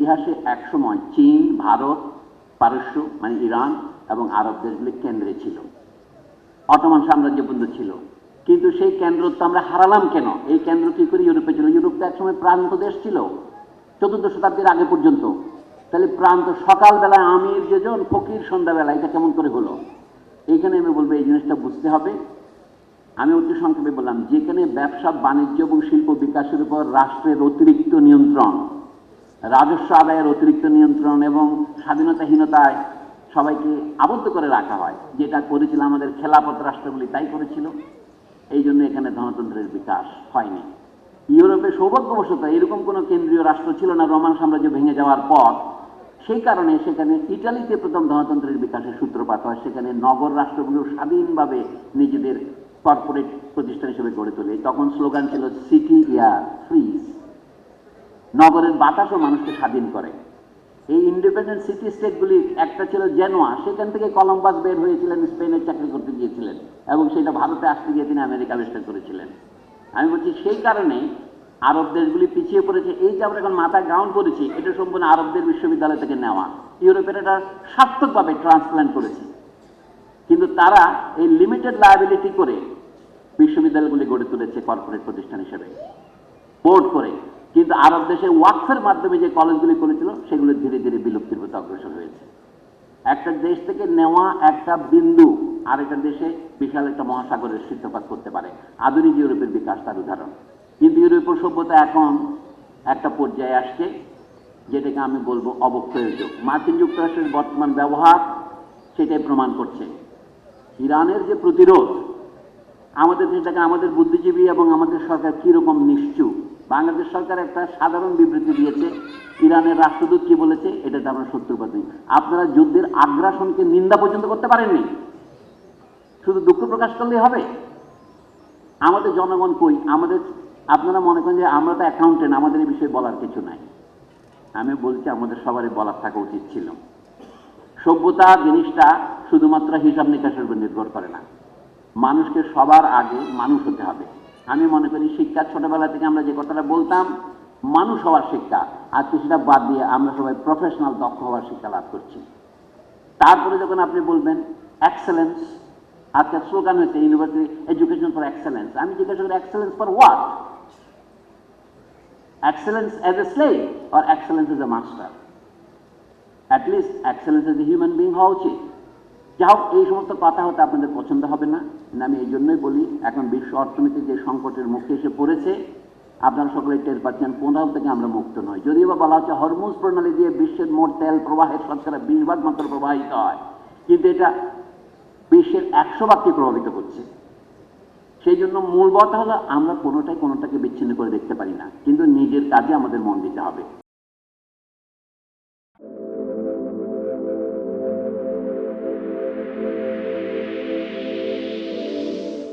ইতিহাসে একসময় চীন, ভারত, পারস্য মানে ইরান এবং আরব দেশগুলি কেন্দ্রে ছিল, অটোমান সাম্রাজ্য পর্যন্ত ছিল। কিন্তু সেই কেন্দ্র তো আমরা হারালাম কেন? এই কেন্দ্র কি করে ইউরোপে ছিল? ইউরোপ তো একসময় প্রান্ত দেশ ছিল 14 শতাব্দীর আগে পর্যন্ত। তাহলে প্রান্ত সকালবেলায় আমির যেজন, ফকির সন্ধ্যাবেলা, এটা কেমন করে হলো? এইখানে আমি বলবো এই জিনিসটা বুঝতে হবে। আমি অতি সংক্ষেপে বললাম, যেখানে ব্যবসা বাণিজ্য এবং শিল্প বিকাশের উপর রাষ্ট্রের অতিরিক্ত নিয়ন্ত্রণ, রাজস্ব আদায়ের অতিরিক্ত নিয়ন্ত্রণ এবং স্বাধীনতাহীনতায় সবাইকে আবদ্ধ করে রাখা হয়, যেটা করেছিল আমাদের খেলাফত রাষ্ট্রগুলি, তাই করেছিল। এই জন্য এখানে ধনতন্ত্রের বিকাশ হয়নি। ইউরোপে সৌভাগ্যবশত এরকম কোনো কেন্দ্রীয় রাষ্ট্র ছিল না রোমান সাম্রাজ্য ভেঙে যাওয়ার পর। সেই কারণে সেখানে ইটালিতে প্রথম ধনতন্ত্রের বিকাশের সূত্রপাত হয়। সেখানে নগর রাষ্ট্রগুলো স্বাধীনভাবে নিজেদের কর্পোরেট প্রতিষ্ঠান হিসেবে গড়ে তোলে। তখন স্লোগান ছিল সিটি এয়ার ফ্রিজ, নগরের বাতাসও মানুষকে স্বাধীন করে। এই ইন্ডিপেন্ডেন্ট সিটি স্টেটগুলি একটা ছিল জেনোয়া, সেখান থেকে কলম্বাস বের হয়েছিলেন, স্পেনের চাকরি করতে গিয়েছিলেন এবং সেটা ভারতে আসতে গিয়ে তিনি আমেরিকা আবিষ্কার করেছিলেন। আমি বলছি সেই কারণে আরব দেশগুলি পিছিয়ে পড়েছে। এই যে আমরা এখন মাথায় গ্রাউন্ড করেছি, এটা সম্পূর্ণ আরবদের বিশ্ববিদ্যালয় থেকে নেওয়া। ইউরোপের এটা সার্থকভাবে ট্রান্সপ্ল্যান্ট করেছে, কিন্তু তারা এই লিমিটেড লায়াবিলিটি করে বিশ্ববিদ্যালয়গুলি গড়ে তুলেছে কর্পোরেট প্রতিষ্ঠান হিসেবে, বোর্ড করে। কিন্তু আরব দেশে ওয়াকফের মাধ্যমে যে কলেজগুলি করেছিল সেগুলো ধীরে ধীরে বিলুপ্তির পথে অগ্রসর হয়েছে। একটা দেশ থেকে নেওয়া একটা বিন্দু আরেকটা দেশে বিশাল একটা মহাসাগরের সূত্রপাত করতে পারে। আধুনিক ইউরোপের বিকাশ তার উদাহরণ। কিন্তু ইউরোপীয় সভ্যতা এখন একটা পর্যায়ে আসছে যেটাকে আমি বলবো অবক্ষয়ের যুগ। মার্কিন যুক্তরাষ্ট্রের বর্তমান ব্যবহার সেটাই প্রমাণ করছে। ইরানের যে প্রতিরোধ, আমাদের দেশটাকে আমাদের বুদ্ধিজীবী এবং আমাদের সরকার কীরকম নিশ্চুপ। বাংলাদেশ সরকার একটা সাধারণ বিবৃতি দিয়েছে, ইরানের রাষ্ট্রদূত কি বলেছে এটাতে আমরা সত্যবাদ নেই। আপনারা যুদ্ধের আগ্রাসনকে নিন্দা পর্যন্ত করতে পারেননি, শুধু দুঃখ প্রকাশ করলেই হবে? আমাদের জনগণ কই? আমাদের আপনারা মনে করেন যে আমরা তো অ্যাকাউন্টেন্ট, আমাদের এই বিষয়ে বলার কিছু নাই। আমি বলছি আমাদের সবারই বলার থাকা উচিত ছিল। সভ্যতা জিনিসটা শুধুমাত্র হিসাব নিকাশের উপর নির্ভর করে না, মানুষকে সবার আগে মানুষ হতে হবে। আমি মনে করি শিক্ষা ছোটবেলা থেকে আমরা যে কথাটা বলতাম মানুষ হওয়ার শিক্ষা, আজকে সেটা বাদ দিয়ে আমরা সবাই প্রফেশনাল দক্ষ হওয়ার শিক্ষা লাভ করছি। তারপরে যখন আপনি বলবেন এক্সেলেন্স, আজকে স্লোগান হয়েছে ইউনিভার্সিটি এডুকেশন ফর এক্সেলেন্স। আমি জিজ্ঞাসা করি excellence for what? Excellence as a slave or excellence as a master? At least excellence as a human being হওয়া উচিত। যা হোক, এই সমস্ত কথা হতে আপনাদের পছন্দ হবে না। আমি এই জন্যই বলি, এখন বিশ্ব অর্থনীতি যে সংকটের মুখে এসে পড়েছে, আপনারা সকলে টের পাচ্ছেন, 15 থেকে আমরা মুক্ত নই। যদিও বা বলা হচ্ছে হরমুজ প্রণালী দিয়ে বিশ্বের মোট তেল প্রবাহের শতকরা 20% মাত্র প্রবাহিত হয়, কিন্তু এটা বিশ্বের 100%কে প্রভাবিত করছে। সেই জন্য মূল কথা হলো আমরা কোনোটাকে বিচ্ছিন্ন করে দেখতে পারি না, কিন্তু নিজের কাজে আমাদের মন দিতে হবে।